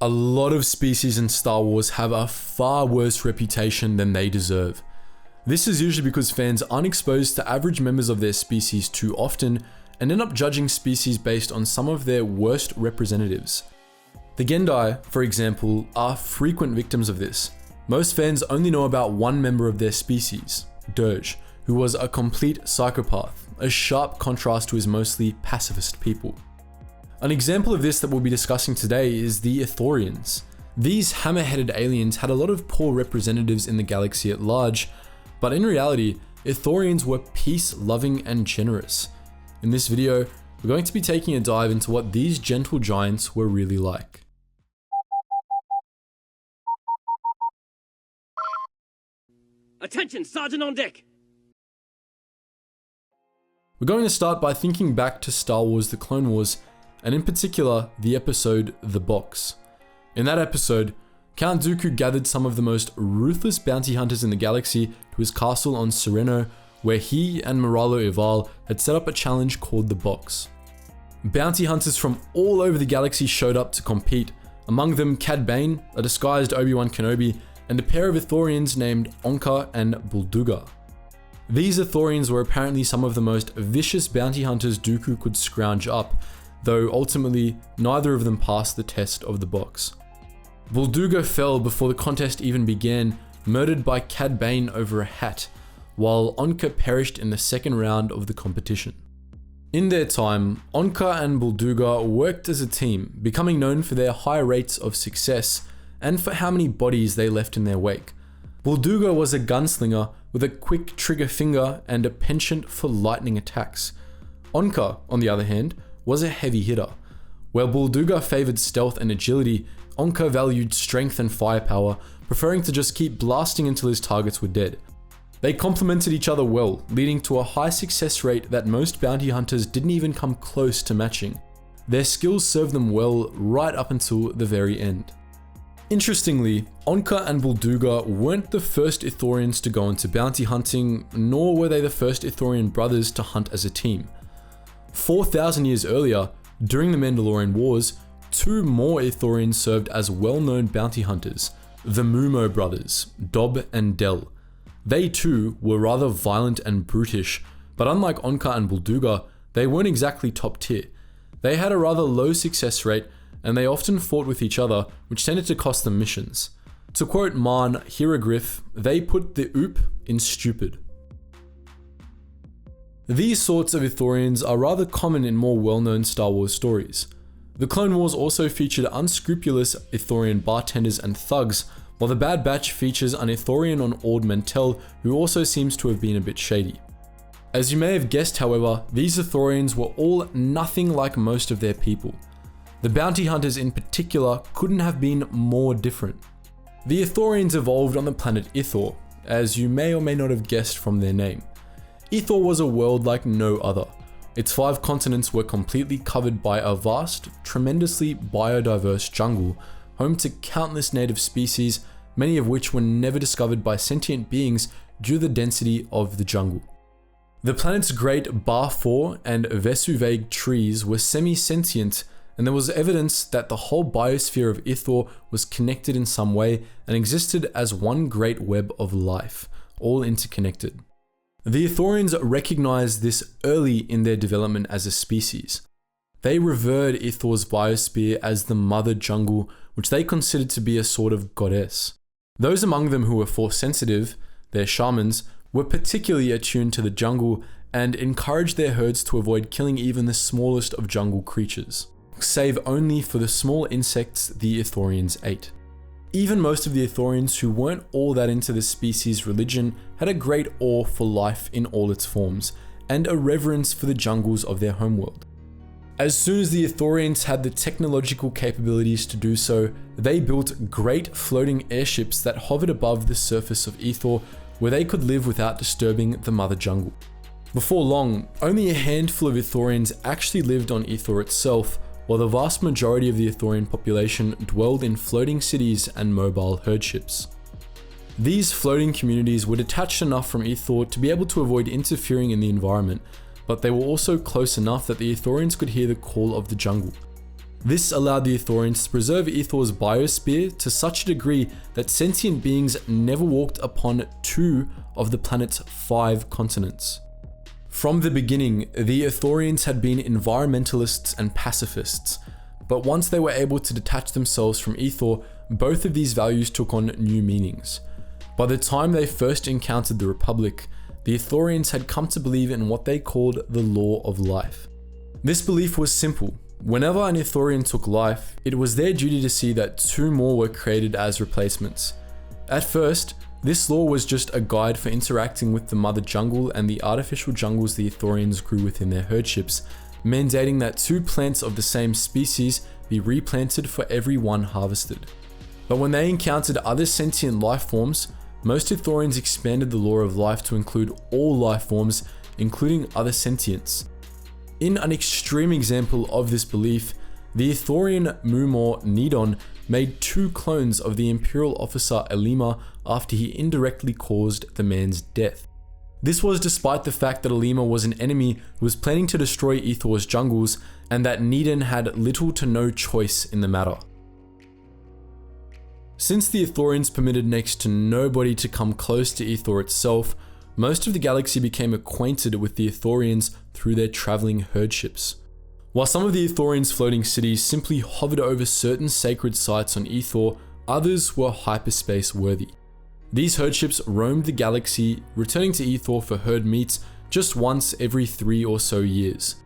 A lot of species in Star Wars have a far worse reputation than they deserve. This is usually because fans aren't exposed to average members of their species too often and end up judging species based on some of their worst representatives. The Gendai, for example, are frequent victims of this. Most fans only know about one member of their species, Dirge, who was a complete psychopath, a sharp contrast to his mostly pacifist people. An example of this that we'll be discussing today is the Ithorians. These hammer-headed aliens had a lot of poor representatives in the galaxy at large, but in reality, Ithorians were peace-loving and generous. In this video, we're going to be taking a dive into what these gentle giants were really like. Attention, Sergeant on deck! We're going to start by thinking back to Star Wars: The Clone Wars, and in particular, the episode The Box. In that episode, Count Dooku gathered some of the most ruthless bounty hunters in the galaxy to his castle on Sereno, where he and Moralo Ival had set up a challenge called The Box. Bounty hunters from all over the galaxy showed up to compete, among them Cad Bane, a disguised Obi-Wan Kenobi, and a pair of Ithorians named Onka and Bulduga. These Ithorians were apparently some of the most vicious bounty hunters Dooku could scrounge up, though ultimately neither of them passed the test of The Box. Bulduga fell before the contest even began, murdered by Cad Bane over a hat, while Onka perished in the second round of the competition. In their time, Onka and Bulduga worked as a team, becoming known for their high rates of success and for how many bodies they left in their wake. Bulduga was a gunslinger with a quick trigger finger and a penchant for lightning attacks. Onka, on the other hand, was a heavy hitter. While Bulduga favored stealth and agility, Onka valued strength and firepower, preferring to just keep blasting until his targets were dead. They complemented each other well, leading to a high success rate that most bounty hunters didn't even come close to matching. Their skills served them well right up until the very end. Interestingly, Onka and Bulduga weren't the first Ithorians to go into bounty hunting, nor were they the first Ithorian brothers to hunt as a team. 4,000 years earlier, during the Mandalorian Wars, two more Ithorians served as well-known bounty hunters, the Mumo brothers, Dob and Del. They too were rather violent and brutish, but unlike Onka and Bulduga, they weren't exactly top tier. They had a rather low success rate, and they often fought with each other, which tended to cost them missions. To quote Marn Hiragriff, they put the oop in stupid. These sorts of Ithorians are rather common in more well-known Star Wars stories. The Clone Wars also featured unscrupulous Ithorian bartenders and thugs, while the Bad Batch features an Ithorian on Ord Mantell who also seems to have been a bit shady. As you may have guessed, however, these Ithorians were all nothing like most of their people. The bounty hunters in particular couldn't have been more different. The Ithorians evolved on the planet Ithor, as you may or may not have guessed from their name. Ithor was a world like no other. Its 5 continents were completely covered by a vast, tremendously biodiverse jungle, home to countless native species, many of which were never discovered by sentient beings due to the density of the jungle. The planet's great Bar 4 and Vesuveg trees were semi-sentient, and there was evidence that the whole biosphere of Ithor was connected in some way and existed as one great web of life, all interconnected. The Ithorians recognized this early in their development as a species. They revered Ithor's biosphere as the mother jungle, which they considered to be a sort of goddess. Those among them who were force sensitive, their shamans, were particularly attuned to the jungle and encouraged their herds to avoid killing even the smallest of jungle creatures, save only for the small insects the Ithorians ate. Even most of the Ithorians who weren't all that into the species' religion had a great awe for life in all its forms, and a reverence for the jungles of their homeworld. As soon as the Ithorians had the technological capabilities to do so, they built great floating airships that hovered above the surface of Ithor, where they could live without disturbing the mother jungle. Before long, only a handful of Ithorians actually lived on Ithor itself, while the vast majority of the Ithorian population dwelled in floating cities and mobile herdships. These floating communities were detached enough from Ithor to be able to avoid interfering in the environment, but they were also close enough that the Ithorians could hear the call of the jungle. This allowed the Ithorians to preserve Ithor's biosphere to such a degree that sentient beings never walked upon 2 of the planet's 5 continents. From the beginning, the Ithorians had been environmentalists and pacifists, but once they were able to detach themselves from Ithor, both of these values took on new meanings. By the time they first encountered the Republic, the Ithorians had come to believe in what they called the law of life. This belief was simple. Whenever an Ithorian took life, it was their duty to see that 2 more were created as replacements. At first, this law was just a guide for interacting with the mother jungle and the artificial jungles the Ithorians grew within their herdships, mandating that 2 plants of the same species be replanted for every one harvested. But when they encountered other sentient life forms, most Ithorians expanded the law of life to include all life forms, including other sentients. In an extreme example of this belief, the Ithorian Mumor Nidon made 2 clones of the Imperial officer Elima after he indirectly caused the man's death. This was despite the fact that Elima was an enemy who was planning to destroy Ithor's jungles, and that Nidon had little to no choice in the matter. Since the Ithorians permitted next to nobody to come close to Ithor itself, most of the galaxy became acquainted with the Ithorians through their traveling herdships. While some of the Ithorians' floating cities simply hovered over certain sacred sites on Ithor, others were hyperspace worthy. These herdships roamed the galaxy, returning to Ithor for herd meets just once every 3 or so years.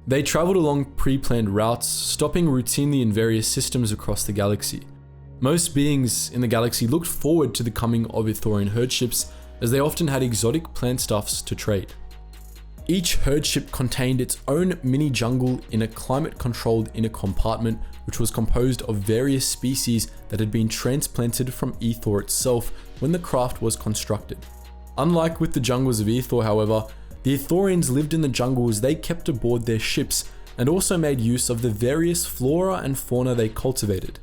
They traveled along pre-planned routes, stopping routinely in various systems across the galaxy. Most beings in the galaxy looked forward to the coming of Ithorian herdships, as they often had exotic plant stuffs to trade. Each herdship contained its own mini jungle in a climate-controlled inner compartment, which was composed of various species that had been transplanted from Ithor itself when the craft was constructed. Unlike with the jungles of Ithor, however, the Ithorians lived in the jungles they kept aboard their ships and also made use of the various flora and fauna they cultivated.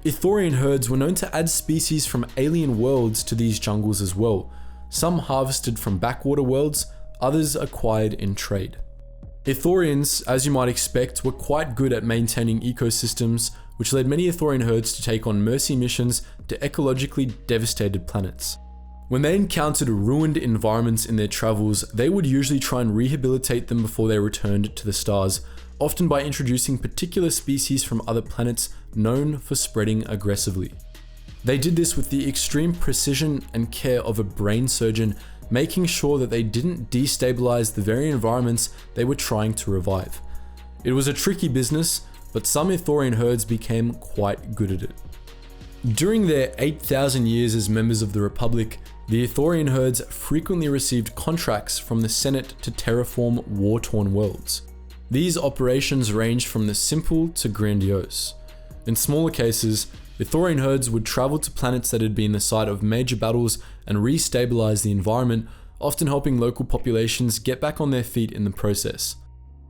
Ithorian herds were known to add species from alien worlds to these jungles as well, some harvested from backwater worlds, others acquired in trade. Ithorians, as you might expect, were quite good at maintaining ecosystems, which led many Ithorian herds to take on mercy missions to ecologically devastated planets. When they encountered ruined environments in their travels, they would usually try and rehabilitate them before they returned to the stars, often by introducing particular species from other planets known for spreading aggressively. They did this with the extreme precision and care of a brain surgeon, making sure that they didn't destabilize the very environments they were trying to revive. It was a tricky business, but some Ithorian herds became quite good at it. During their 8,000 years as members of the Republic, the Ithorian herds frequently received contracts from the Senate to terraform war-torn worlds. These operations ranged from the simple to grandiose. In smaller cases, Ithorian herds would travel to planets that had been the site of major battles and re-stabilize the environment, often helping local populations get back on their feet in the process.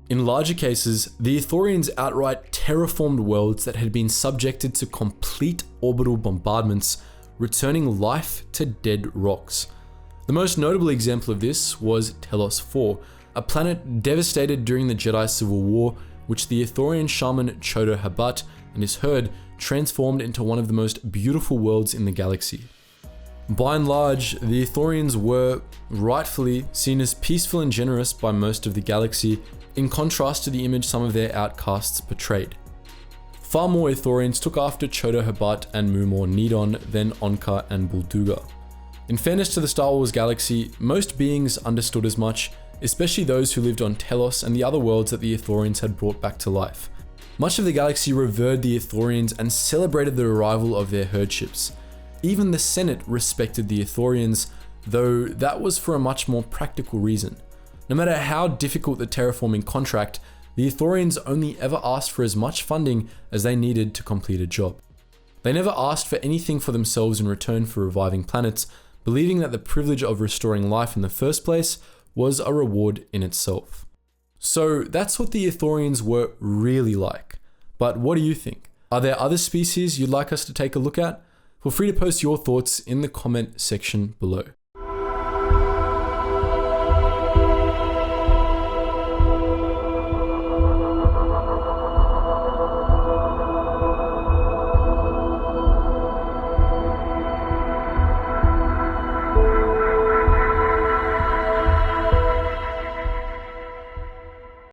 In larger cases, the Ithorians outright terraformed worlds that had been subjected to complete orbital bombardments, returning life to dead rocks. The most notable example of this was Telos 4, a planet devastated during the Jedi Civil War, which the Ithorian shaman Chodo Habat and his herd transformed into one of the most beautiful worlds in the galaxy. By and large, the Ithorians were, rightfully, seen as peaceful and generous by most of the galaxy, in contrast to the image some of their outcasts portrayed. Far more Ithorians took after Chodo Habat and Mumor Nidon than Onka and Bulduga. In fairness to the Star Wars galaxy, most beings understood as much, especially those who lived on Telos and the other worlds that the Ithorians had brought back to life. Much of the galaxy revered the Ithorians and celebrated the arrival of their herdships. Even the Senate respected the Ithorians, though that was for a much more practical reason. No matter how difficult the terraforming contract, the Ithorians only ever asked for as much funding as they needed to complete a job. They never asked for anything for themselves in return for reviving planets, believing that the privilege of restoring life in the first place was a reward in itself. So that's what the Ithorians were really like. But what do you think? Are there other species you'd like us to take a look at? Feel free to post your thoughts in the comment section below.